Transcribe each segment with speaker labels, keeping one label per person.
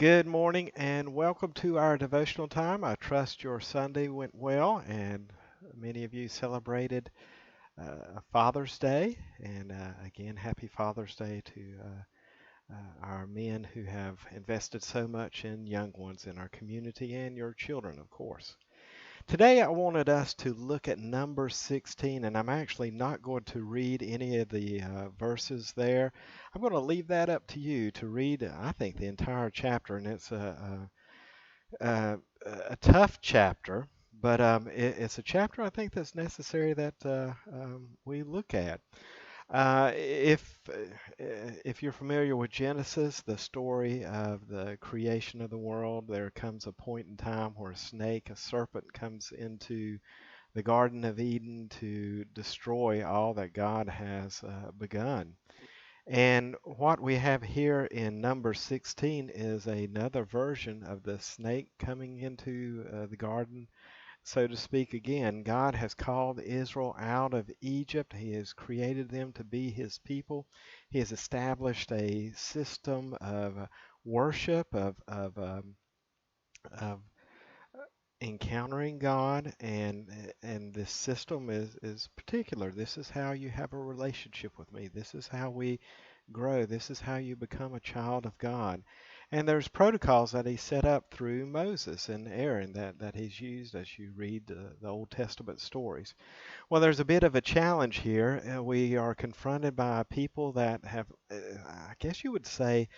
Speaker 1: Good morning and welcome to our devotional time. I trust your Sunday went well and many of you celebrated Father's Day. And again, happy Father's Day to our men who have invested so much in young ones in our community and your children, of course. Today, I wanted us to look at number 16, and I'm actually not going to read any of the verses there. I'm going to leave that up to you to read, I think, the entire chapter, and it's a, a tough chapter, but it's a chapter I think that's necessary that we look at. If you're familiar with Genesis, the story of the creation of the world, there comes a point in time where a serpent, comes into the Garden of Eden to destroy all that God has begun. And what we have here in number 16 is another version of the snake coming into the garden, so to speak. Again, God has called Israel out of Egypt. He has created them to be his people. He has established a system of worship, of encountering God, and this system is particular. This is how you have a relationship with me. This is how we grow. This is how you become a child of God. And there's protocols that he set up through Moses and Aaron that he's used as you read the Old Testament stories. Well, there's a bit of a challenge here. We are confronted by people that have, I guess you would say,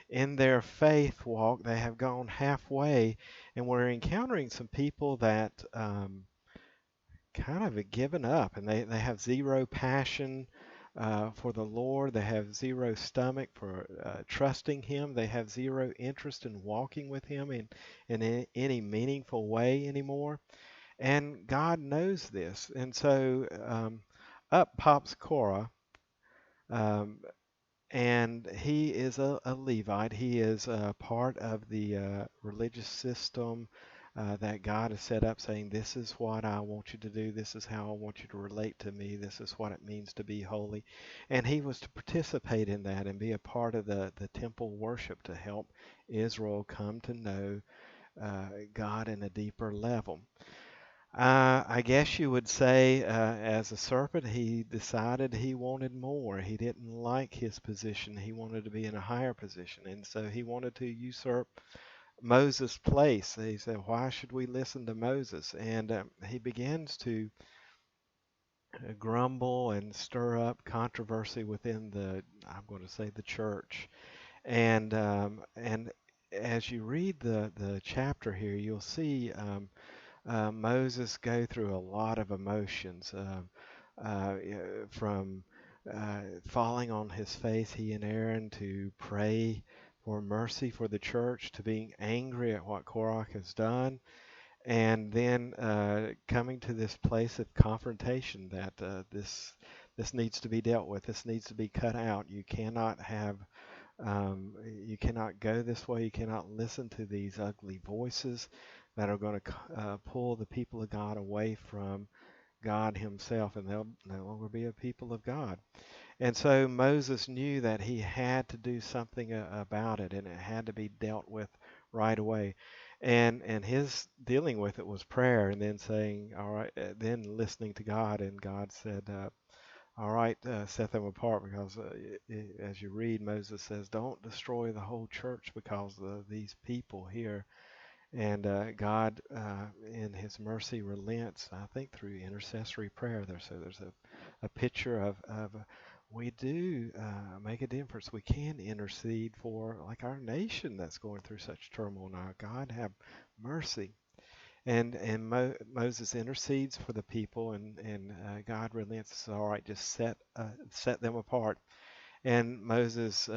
Speaker 1: in their faith walk, they have gone halfway, and we're encountering some people that kind of have given up, and they have zero passion for the Lord. They have zero stomach for trusting Him. They have zero interest in walking with Him in any meaningful way anymore. And God knows this. And so up pops Korah, um, and he is a Levite. He is part of the religious system that God has set up, saying, "This is what I want you to do. This is how I want you to relate to me. This is what it means to be holy." And he was to participate in that and be a part of the temple worship to help Israel come to know God in a deeper level. I guess you would say, as a serpent, he decided he wanted more. He didn't like his position. He wanted to be in a higher position. And so he wanted to usurp Moses' place. He said, "Why should we listen to Moses?" And he begins to grumble and stir up controversy within I'm going to say, the church. And as you read the chapter here, you'll see. Moses go through a lot of emotions, from falling on his face, he and Aaron, to pray for mercy for the church, to being angry at what Korah has done, and then coming to this place of confrontation that this needs to be dealt with. This needs to be cut out. You cannot go this way. You cannot listen to these ugly voices that are going to pull the people of God away from God Himself, and they'll no longer be a people of God. And so Moses knew that he had to do something about it, and it had to be dealt with right away. And his dealing with it was prayer, and then saying, "All right," then listening to God, and God said, "All right, set them apart," because as you read, Moses says, "Don't destroy the whole church because of these people here." And God, in His mercy, relents, I think, through intercessory prayer. So there's a picture of we do make a difference. We can intercede for, like, our nation that's going through such turmoil now. God, have mercy. And Moses intercedes for the people, and God relents. Says, "All right, just set them apart." And Moses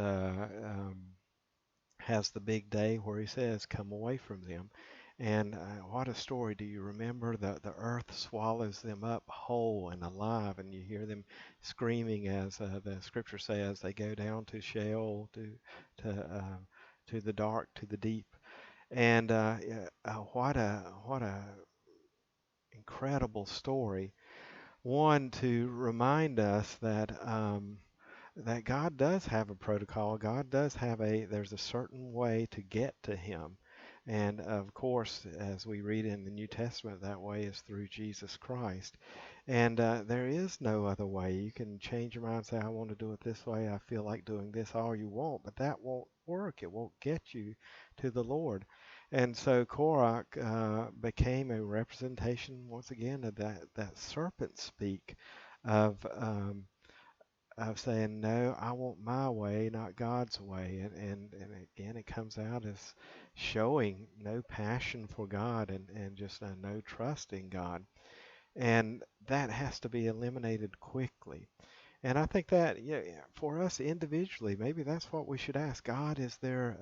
Speaker 1: has the big day where he says, "Come away from them." And what a story. Do you remember the earth swallows them up whole and alive, and you hear them screaming, as the scripture says, they go down to Sheol, to to the dark, to the deep. And yeah, what a incredible story. One, to remind us that that God does have a protocol. God does have there's a certain way to get to Him. And of course, as we read in the New Testament, that way is through Jesus Christ. And there is no other way. You can change your mind and say, I want to do it this way. I feel like doing this all you want, but that won't work. It won't get you to the Lord. And so Korach became a representation, once again, of that serpent speak of. Of saying, no, I want my way, not God's way. And again, it comes out as showing no passion for God and just no trust in God. And that has to be eliminated quickly. And I think that, yeah, yeah, for us individually, maybe that's what we should ask God. Is there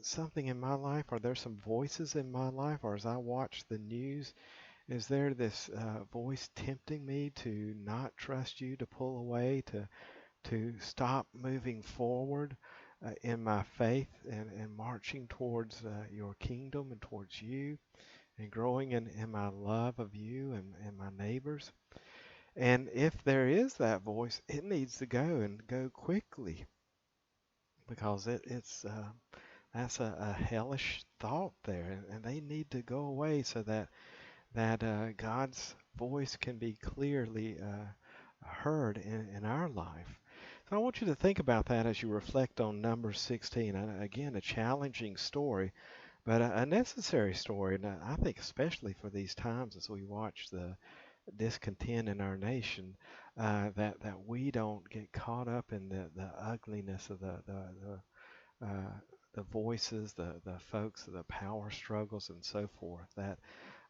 Speaker 1: something in my life? Are there some voices in my life? Or as I watch the news, is there this voice tempting me to not trust you, to pull away, to stop moving forward in my faith and marching towards your kingdom and towards you and growing in my love of you and my neighbors? And if there is that voice, it needs to go and go quickly because it's that's a hellish thought there, and they need to go away so that God's voice can be clearly heard in our life. So I want you to think about that as you reflect on Numbers 16. Again, a challenging story, but a necessary story. And I think especially for these times as we watch the discontent in our nation, that we don't get caught up in the ugliness of the voices, the folks, the power struggles, and so forth. That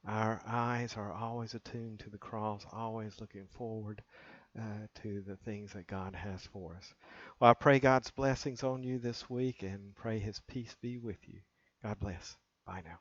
Speaker 1: our eyes are always attuned to the cross, always looking forward to the things that God has for us. Well, I pray God's blessings on you this week and pray His peace be with you. God bless. Bye now.